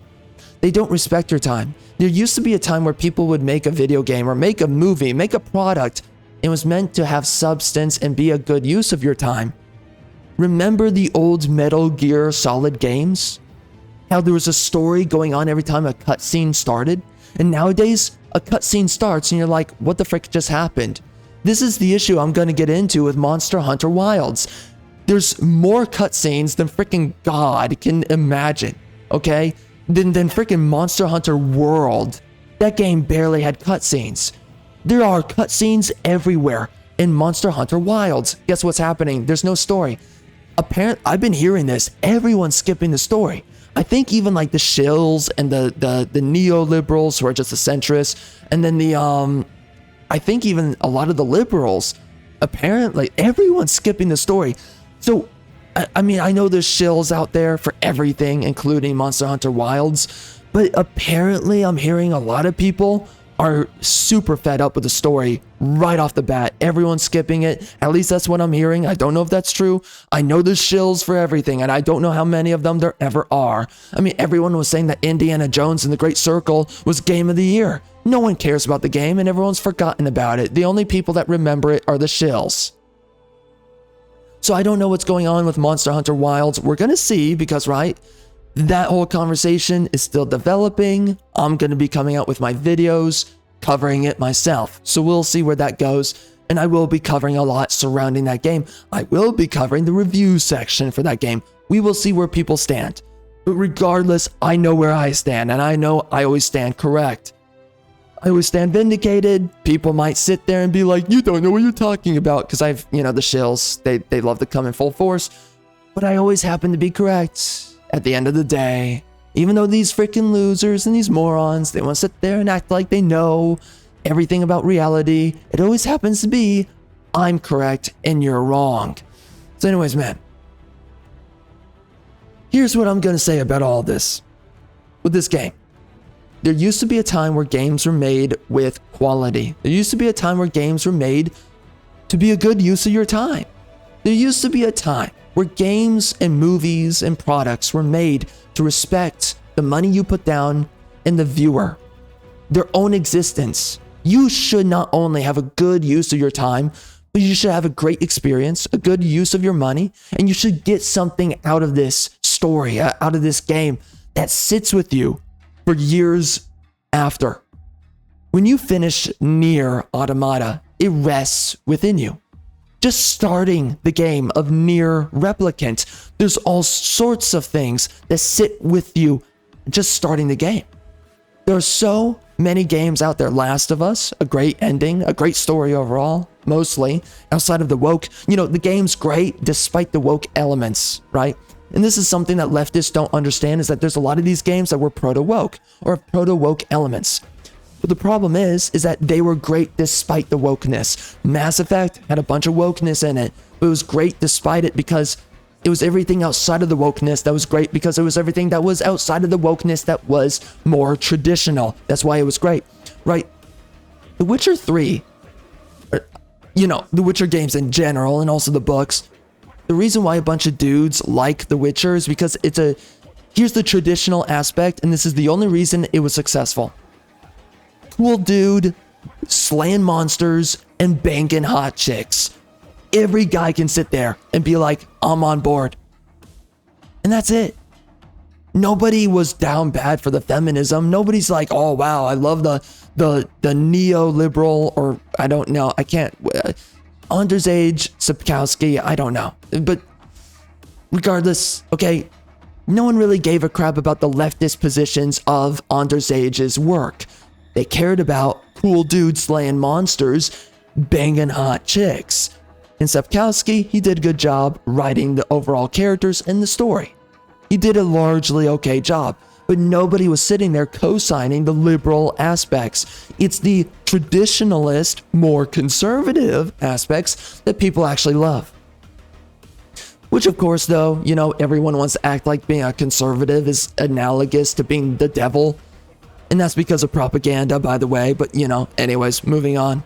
They don't respect your time. There used to be a time where people would make a video game or make a movie, make a product. It was meant to have substance and be a good use of your time. Remember the old Metal Gear Solid games? How there was a story going on every time a cutscene started? And nowadays, a cutscene starts and you're like, what the frick just happened? This is the issue I'm going to get into with Monster Hunter Wilds. There's more cutscenes than freaking God can imagine, okay? Than freaking Monster Hunter World. That game barely had cutscenes. There are cutscenes everywhere in Monster Hunter Wilds. Guess what's happening? There's no story. I've been hearing this. Everyone's skipping the story. I think even like the shills and the neoliberals who are just the centrists, and then I think even a lot of the liberals, apparently everyone's skipping the story. So, I mean, I know there's shills out there for everything, including Monster Hunter Wilds, but apparently I'm hearing a lot of people are super fed up with the story right off the bat. Everyone's skipping it. At least that's what I'm hearing. I don't know if that's true. I know there's shills for everything, and I don't know how many of them there ever are. I mean, everyone was saying that Indiana Jones and the Great Circle was Game of the Year. No one cares about the game, and everyone's forgotten about it. The only people that remember it are the shills. So I don't know what's going on with Monster Hunter Wilds. We're going to see because, right, that whole conversation is still developing. I'm going to be coming out with my videos covering it myself. So we'll see where that goes. And I will be covering a lot surrounding that game. I will be covering the review section for that game. We will see where people stand. But regardless, I know where I stand, and I know I always stand correct. I always stand vindicated. People might sit there and be like, you don't know what you're talking about. Because I've, the shills, they love to come in full force. But I always happen to be correct at the end of the day. Even though these freaking losers and these morons, they want to sit there and act like they know everything about reality. It always happens to be, I'm correct and you're wrong. So anyways, man. Here's what I'm going to say about all this. With this game. There used to be a time where games were made with quality. There used to be a time where games were made to be a good use of your time. There used to be a time where games and movies and products were made to respect the money you put down and the viewer, their own existence. You should not only have a good use of your time, but you should have a great experience, a good use of your money, and you should get something out of this story, out of this game that sits with you for years after. When you finish Nier Automata, it rests within you. Just starting the game of Nier Replicant, there's all sorts of things that sit with you just starting the game. There are so many games out there. Last of Us, a great ending, a great story overall, mostly, outside of the woke. The game's great despite the woke elements, right? And this is something that leftists don't understand, is that there's a lot of these games that were proto-woke or proto-woke elements. But the problem is that they were great despite the wokeness. Mass Effect had a bunch of wokeness in it, but it was great despite it because it was everything outside of the wokeness that was great, because it was everything that was outside of the wokeness that was more traditional. That's why it was great, right? The Witcher 3, the Witcher games in general, and also the books, the reason why a bunch of dudes like The Witcher is because here's the traditional aspect, and this is the only reason it was successful. Cool dude, slaying monsters, and banging hot chicks. Every guy can sit there and be like, I'm on board. And that's it. Nobody was down bad for the feminism. Nobody's like, oh wow, I love the neoliberal, or I don't know, I can't... Anders Age, Sapkowski, I don't know. But regardless, okay, no one really gave a crap about the leftist positions of Anders Age's work. They cared about cool dudes slaying monsters, banging hot chicks. And Sapkowski, he did a good job writing the overall characters and the story. He did a largely okay job, but nobody was sitting there co-signing the liberal aspects. It's the traditionalist, more conservative aspects that people actually love. Which of course though, everyone wants to act like being a conservative is analogous to being the devil. And that's because of propaganda, by the way, but anyways, moving on.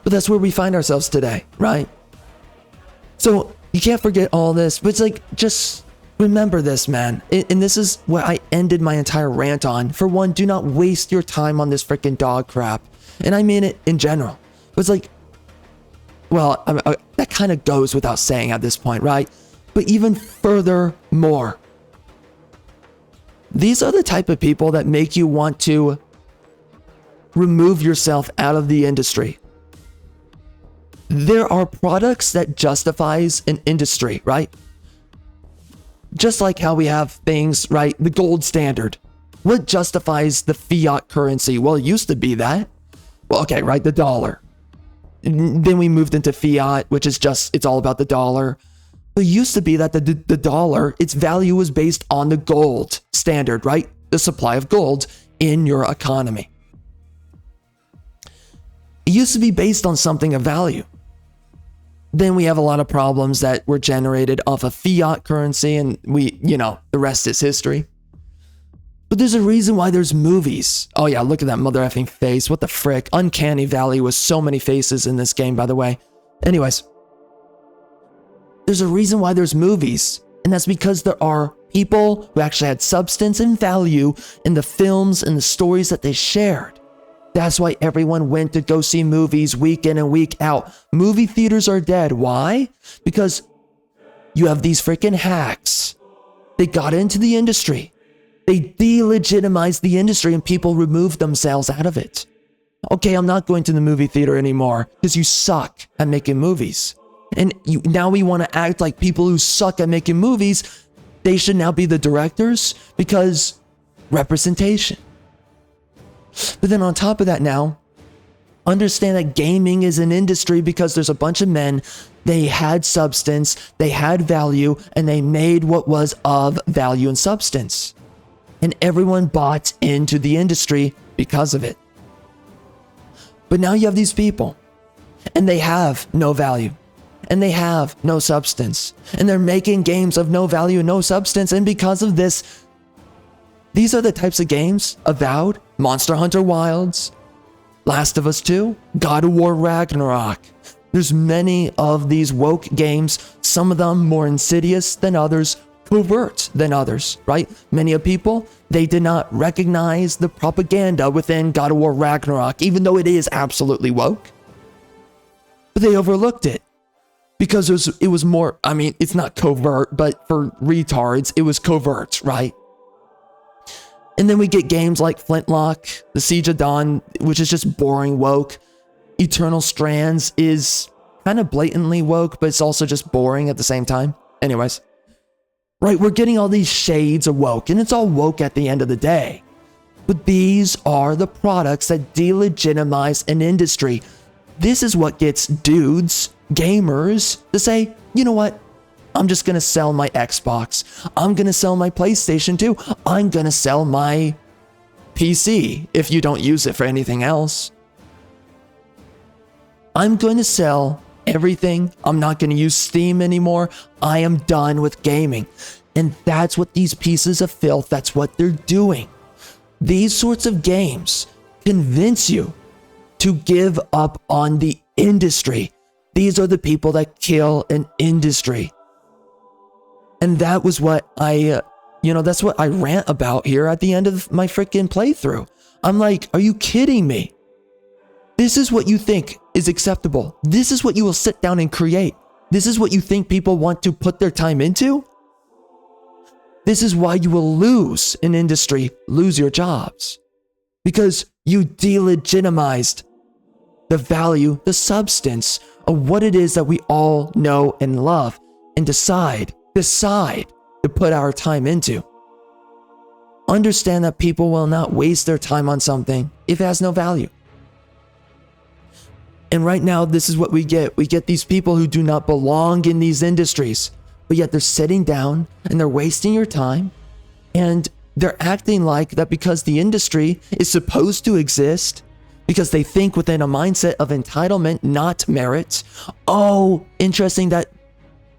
But that's where we find ourselves today, right? So you can't forget all this, but it's like, just remember this, man. And this is what I ended my entire rant on. For one, do not waste your time on this freaking dog crap. And I mean it in general. But it's like, well, that kind of goes without saying at this point, right? But even further more. These are the type of people that make you want to remove yourself out of the industry. There are products that justifies an industry, right? Just like how we have things, right? The gold standard. What justifies the fiat currency? Well, it used to be that. Well, okay, right? The dollar. Then we moved into fiat, which is it's all about the dollar. It used to be that the dollar, its value was based on the gold standard, right? The supply of gold in your economy. It used to be based on something of value. Then we have a lot of problems that were generated off of fiat currency, and the rest is history. But there's a reason why there's movies. Oh yeah, look at that mother effing face. What the frick? Uncanny Valley with so many faces in this game, by the way. Anyways, there's a reason why there's movies. And that's because there are people who actually had substance and value in the films and the stories that they shared. That's why everyone went to go see movies week in and week out. Movie theaters are dead. Why? Because you have these freaking hacks. They got into the industry. They delegitimized the industry and people removed themselves out of it. Okay, I'm not going to the movie theater anymore because you suck at making movies. And now we want to act like people who suck at making movies, they should now be the directors because representation. But then on top of that now, understand that gaming is an industry because there's a bunch of men, they had substance, they had value, and they made what was of value and substance. And everyone bought into the industry because of it. But now you have these people, and they have no value, and they have no substance, and they're making games of no value and no substance, and because of this, these are the types of games: Avowed, Monster Hunter Wilds, Last of Us 2, God of War Ragnarok. There's many of these woke games, some of them more insidious than others, covert than others, right? Many of people, they did not recognize the propaganda within God of War Ragnarok, even though it is absolutely woke. But they overlooked it because it was more, I mean, it's not covert, but for retards, it was covert, right? And then we get games like Flintlock, The Siege of Dawn, which is just boring woke. Eternal Strands is kind of blatantly woke, but it's also just boring at the same time. Anyways. Right, we're getting all these shades of woke, and it's all woke at the end of the day. But these are the products that delegitimize an industry. This is what gets dudes, gamers, to say, you know what? I'm just going to sell my Xbox. I'm going to sell my PlayStation 2. I'm going to sell my PC if you don't use it for anything else. I'm going to sell everything. I'm not going to use Steam anymore. I am done with gaming. And that's what these pieces of filth, that's what they're doing. These sorts of games convince you to give up on the industry. These are the people that kill an industry. And that was what that's what I rant about here at the end of my freaking playthrough. I'm like, are you kidding me? This is what you think is acceptable. This is what you will sit down and create. This is what you think people want to put their time into? This is why you will lose an industry, lose your jobs. Because you delegitimized the value, the substance of what it is that we all know and love and decide to put our time into. Understand that people will not waste their time on something if it has no value. And right now, this is what we get. We get these people who do not belong in these industries, but yet they're sitting down and they're wasting your time and they're acting like that because the industry is supposed to exist, because they think within a mindset of entitlement, not merit. Oh, interesting that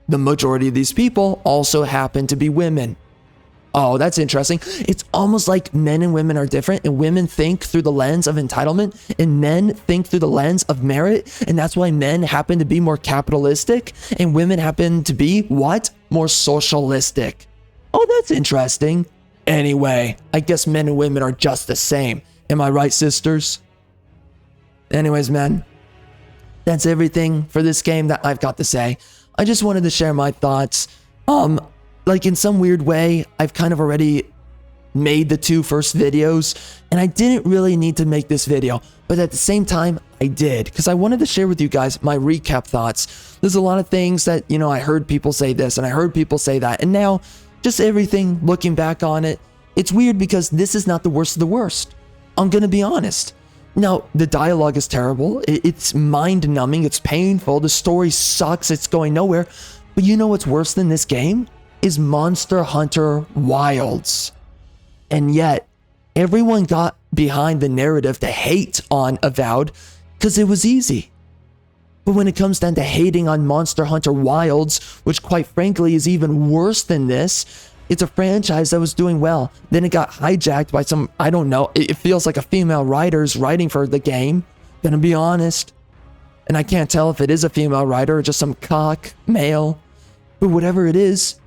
the majority of these people also happen to be women. Oh, that's interesting. It's almost like men and women are different, and women think through the lens of entitlement and men think through the lens of merit. And that's why men happen to be more capitalistic and women happen to be what? More socialistic. Oh, that's interesting. Anyway, I guess men and women are just the same. Am I right, sisters? Anyways, man, that's everything for this game that I've got to say. I just wanted to share my thoughts. Like in some weird way, I've kind of already made the two first videos and I didn't really need to make this video, but at the same time I did because I wanted to share with you guys my recap thoughts. There's a lot of things that, I heard people say this and I heard people say that, and now just everything looking back on it, it's weird because this is not the worst of the worst. I'm gonna be honest. Now, the dialogue is terrible. It's mind-numbing. It's painful. The story sucks. It's going nowhere. But you know what's worse than this game? Is Monster Hunter Wilds. And yet, everyone got behind the narrative to hate on Avowed because it was easy. But when it comes down to hating on Monster Hunter Wilds, which quite frankly is even worse than this, It's a franchise that was doing well. Then it got hijacked by some, I don't know, it feels like a female writer's writing for the game. Gonna be honest. And I can't tell if it is a female writer or just some cock male. But whatever it is,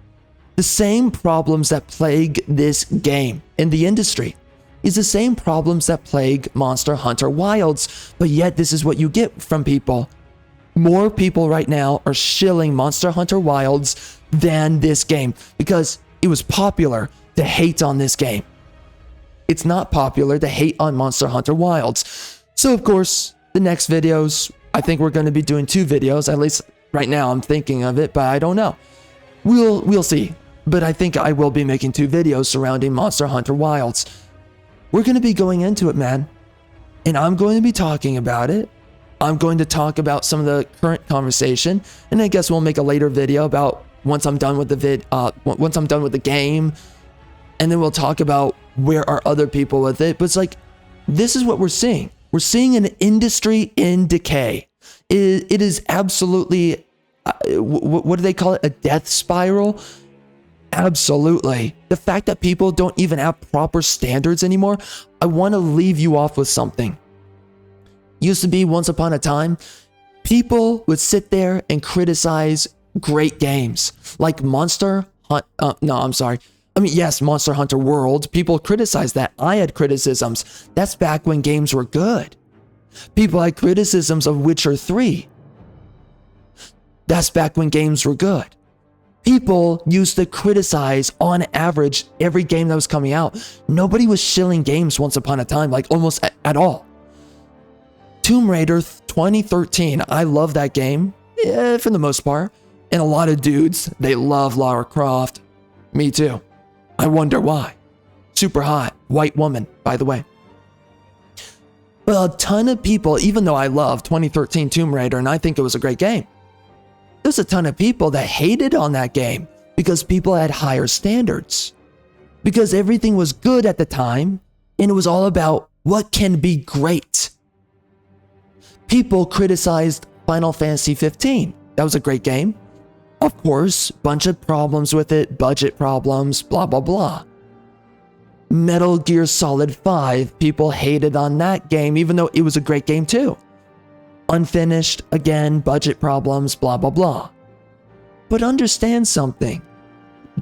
the same problems that plague this game in the industry is the same problems that plague Monster Hunter Wilds. But yet this is what you get from people. More people right now are shilling Monster Hunter Wilds than this game because it was popular to hate on this game. It's not popular to hate on Monster Hunter Wilds. So of course, the next videos, I think we're going to be doing 2 videos. At least right now I'm thinking of it, but I don't know. We'll see. But I think I will be making 2 videos surrounding Monster Hunter Wilds. We're going to be going into it, man. And I'm going to be talking about it. I'm going to talk about some of the current conversation. And I guess we'll make a later video about once I'm done with the game. And then we'll talk about where are other people with it. But it's like, this is what we're seeing. We're seeing an industry in decay. It is absolutely, what do they call it? A death spiral? Absolutely. The fact that people don't even have proper standards anymore. I want to leave you off with something. Used to be once upon a time, people would sit there and criticize great games like Monster Hunter World. People criticized that. I had criticisms. That's back when games were good. People had criticisms of Witcher 3. That's back when games were good. People used to criticize, on average, every game that was coming out. Nobody was shilling games once upon a time, like almost at all. Tomb Raider 2013, I love that game, for the most part. And a lot of dudes, they love Lara Croft. Me too. I wonder why. Super hot, white woman, by the way. But a ton of people, even though I love 2013 Tomb Raider and I think it was a great game, there's a ton of people that hated on that game because people had higher standards. Because everything was good at the time and it was all about what can be great. People criticized Final Fantasy 15. That was a great game. Of course, bunch of problems with it, budget problems, blah, blah, blah. Metal Gear Solid 5, people hated on that game, even though it was a great game too. Unfinished, again, budget problems, blah, blah, blah. But understand something.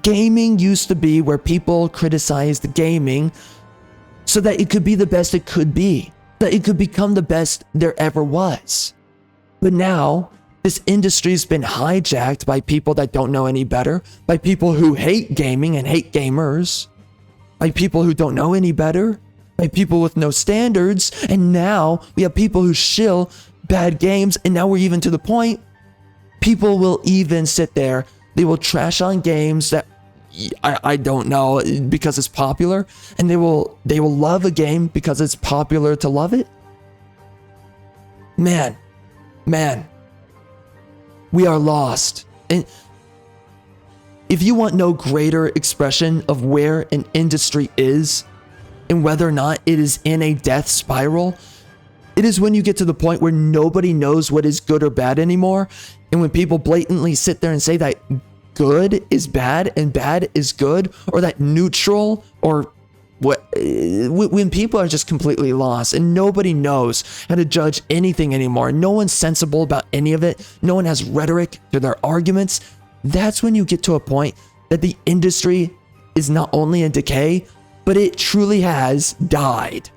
Gaming used to be where people criticized gaming so that it could be the best it could be, that it could become the best there ever was. But now, this industry's been hijacked by people that don't know any better, by people who hate gaming and hate gamers, by people who don't know any better, by people with no standards, and now we have people who shill bad games, and now we're even to the point, people will even sit there, they will trash on games that I don't know because it's popular, and they will love a game because it's popular to love it. Man, we are lost. And if you want no greater expression of where an industry is and whether or not it is in a death spiral, it is when you get to the point where nobody knows what is good or bad anymore. And when people blatantly sit there and say that good is bad and bad is good, or that neutral, or when people are just completely lost and nobody knows how to judge anything anymore, no one's sensible about any of it, no one has rhetoric to their arguments, that's when you get to a point that the industry is not only in decay, but it truly has died.